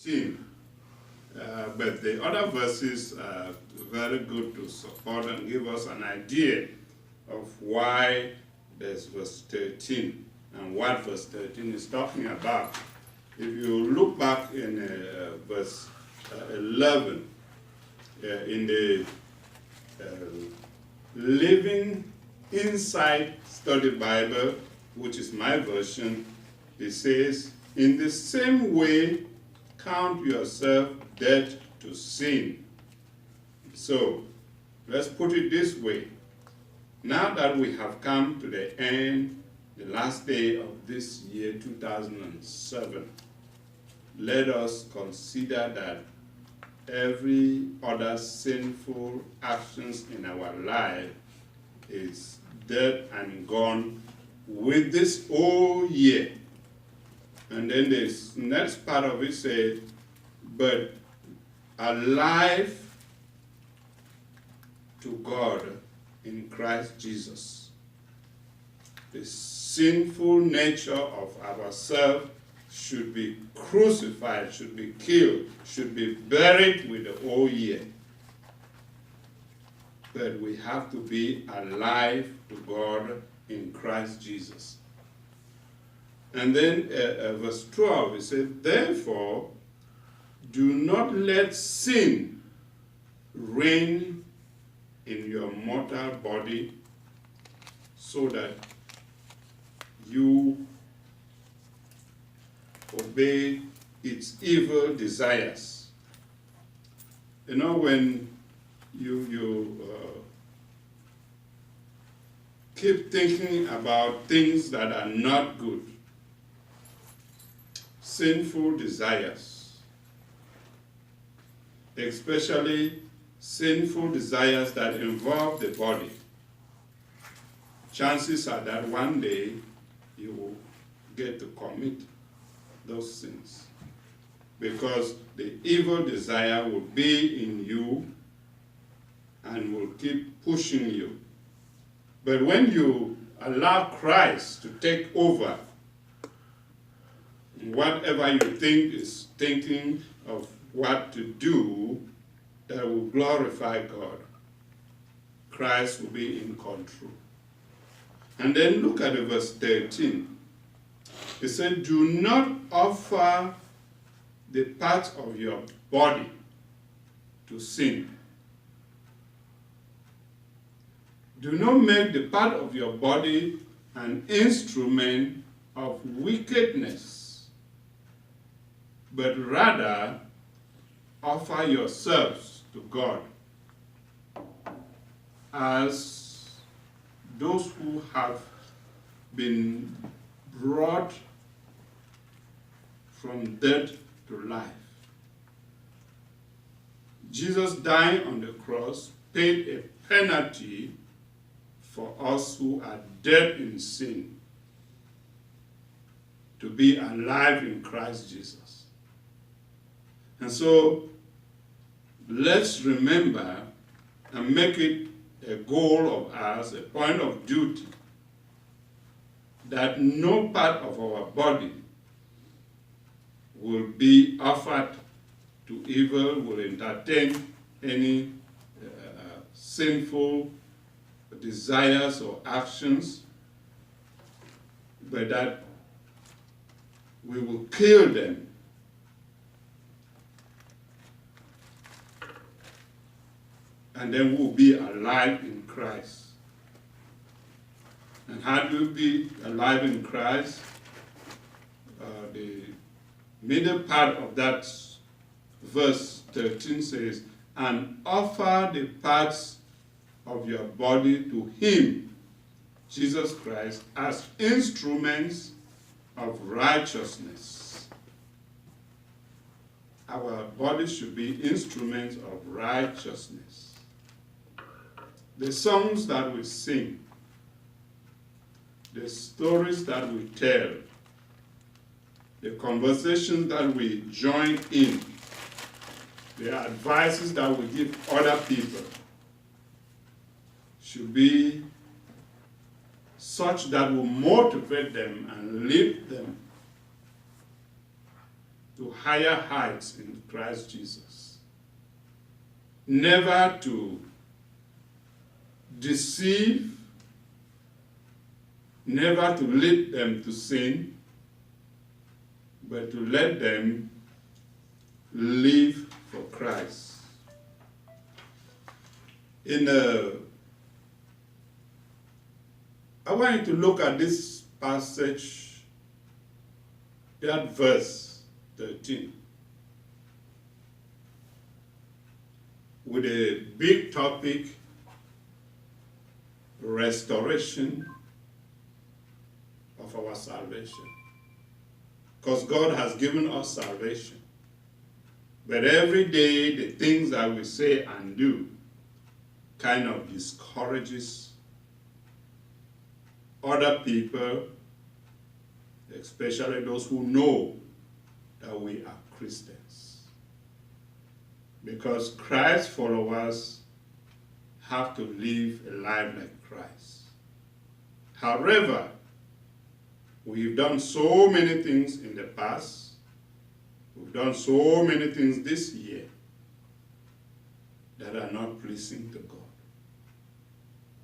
13. But the other verses are very good to support and give us an idea of why there's verse 13 and what verse 13 is talking about. If you look back in verse 11, in the Living Inside Study Bible, which is my version, it says, "In the same way, count yourself dead to sin." So, let's put it this way. Now that we have come to the end, the last day of this year, 2007, let us consider that every other sinful actions in our life is dead and gone with this whole year. And then this next part of it says, but alive to God in Christ Jesus. The sinful nature of ourselves should be crucified, should be killed, should be buried with the whole year. But we have to be alive to God in Christ Jesus. And then verse 12, it says, therefore, do not let sin reign in your mortal body so that you obey its evil desires. You know, when you keep thinking about things that are not good, sinful desires, especially sinful desires that involve the body, chances are that one day you will get to commit those sins, because the evil desire will be in you and will keep pushing you. But when you allow Christ to take over, whatever you think is thinking of what to do that will glorify God, Christ will be in control. And then look at the verse 13. It said, do not offer the part of your body to sin. Do not make the part of your body an instrument of wickedness, but rather offer yourselves to God as those who have been brought from death to life. Jesus dying on the cross paid a penalty for us who are dead in sin to be alive in Christ Jesus. And so let's remember and make it a goal of ours, a point of duty, that no part of our body will be offered to evil, will entertain any sinful desires or actions, but that we will kill them and then we'll be alive in Christ. And how do we be alive in Christ? The middle part of that verse 13 says, and offer the parts of your body to him, Jesus Christ, as instruments of righteousness. Our bodies should be instruments of righteousness. The songs that we sing, the stories that we tell, the conversations that we join in, the advices that we give other people should be such that will motivate them and lift them to higher heights in Christ Jesus. Never to deceive, never to lead them to sin, but to let them live for Christ. I want you to look at this passage, that verse 13, with a big topic, restoration of our salvation. Because God has given us salvation. But every day, the things that we say and do kind of discourages other people, especially those who know that we are Christians. Because Christ followers have to live a life like Christ. However, we've done so many things in the past, we've done so many things this year that are not pleasing to God.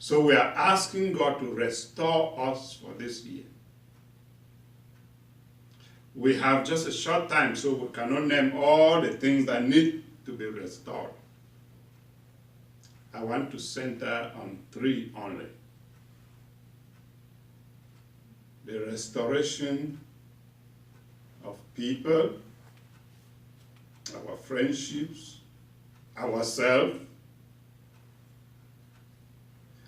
So we are asking God to restore us for this year. We have just a short time, so we cannot name all the things that need to be restored. I want to center on 3 only. The restoration of people, our friendships, ourselves,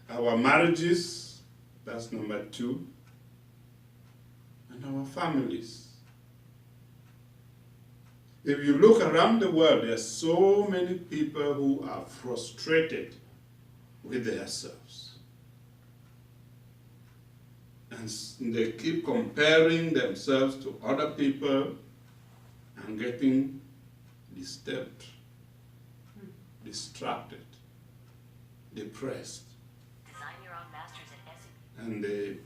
our marriages, that's number 2, and our families. If you look around the world, there are so many people who are frustrated with themselves. And they keep comparing themselves to other people and getting disturbed, distracted, depressed. Design your own masters at SE. And the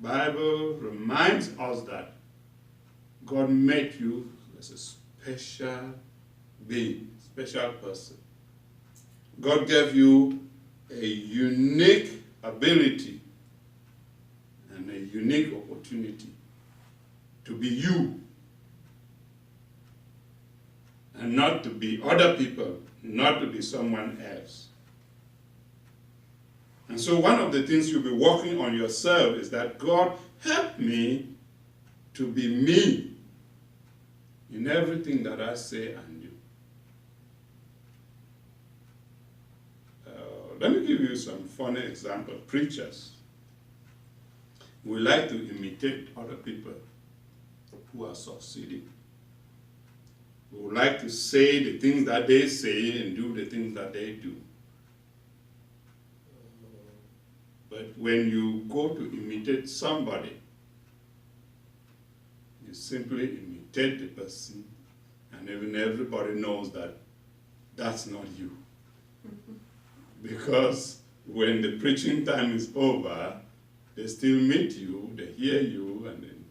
Bible reminds us that God made you as a special being, special person. God gave you a unique ability and a unique opportunity to be you and not to be other people, not to be someone else. And so one of the things you'll be working on yourself is that God, help me to be me in everything that I say and do. Let me give you some funny example. Preachers, we like to imitate other people who are succeeding. We would like to say the things that they say and do the things that they do. But when you go to imitate somebody, you simply imitate the person, and even everybody knows that that's not you. Because when the preaching time is over, they still meet you, they hear you, and then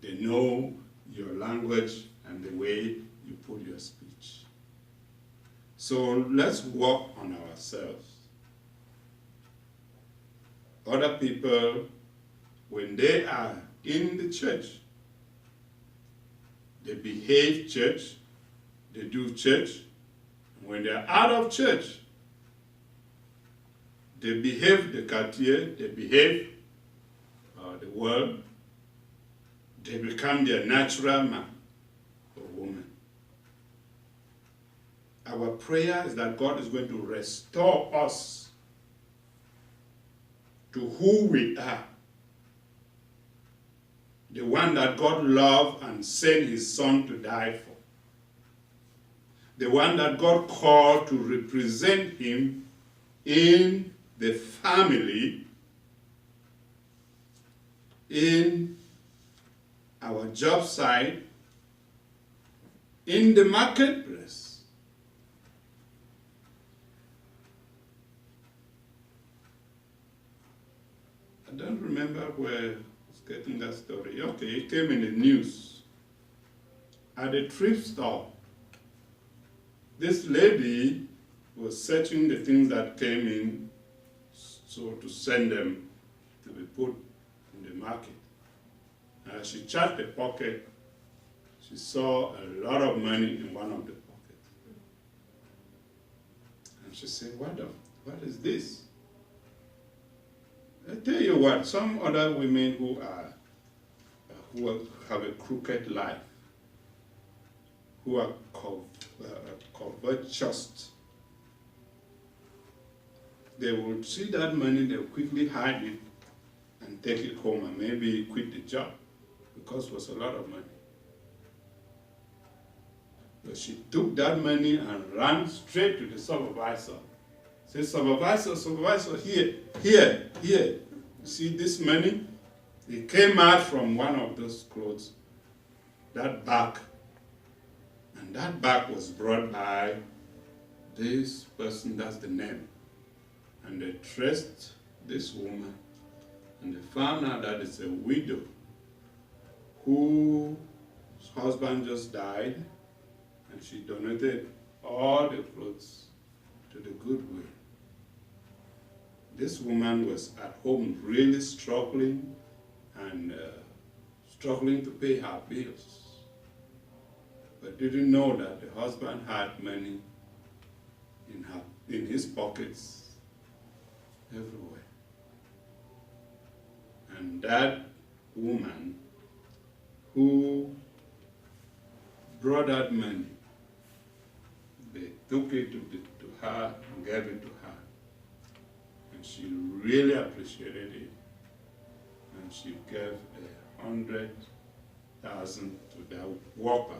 they know your language and the way you put your speech. So let's work on ourselves. Other people, when they are in the church, they behave church, they do church. When they are out of church, they behave the quartier, they behave the world, they become their natural man or woman. Our prayer is that God is going to restore us to who we are. The one that God loved and sent his son to die for. The one that God called to represent him in the family, in our job site, in the marketplace. I don't remember where I was getting that story. Okay, it came in the news at a thrift store. This lady was searching the things that came in, so to send them to be put in the market. As she checked the pocket, she saw a lot of money in one of the pockets. And she said, what is this? I tell you what, some other women who have a crooked life, who are covetous, they will see that money, they'll quickly hide it and take it home and maybe quit the job because it was a lot of money. But she took that money and ran straight to the supervisor. Said, supervisor, here. You see this money? It came out from one of those clothes, that bag. And that bag was brought by this person, that's the name. And they traced this woman, and they found out that it's a widow whose husband just died, and she donated all the clothes to the Goodwill. This woman was at home really struggling and struggling to pay her bills, but didn't know that the husband had money in his pockets everywhere. And that woman who brought that money, they took it to her and gave it to her. And she really appreciated it. And she gave 100,000 to that worker.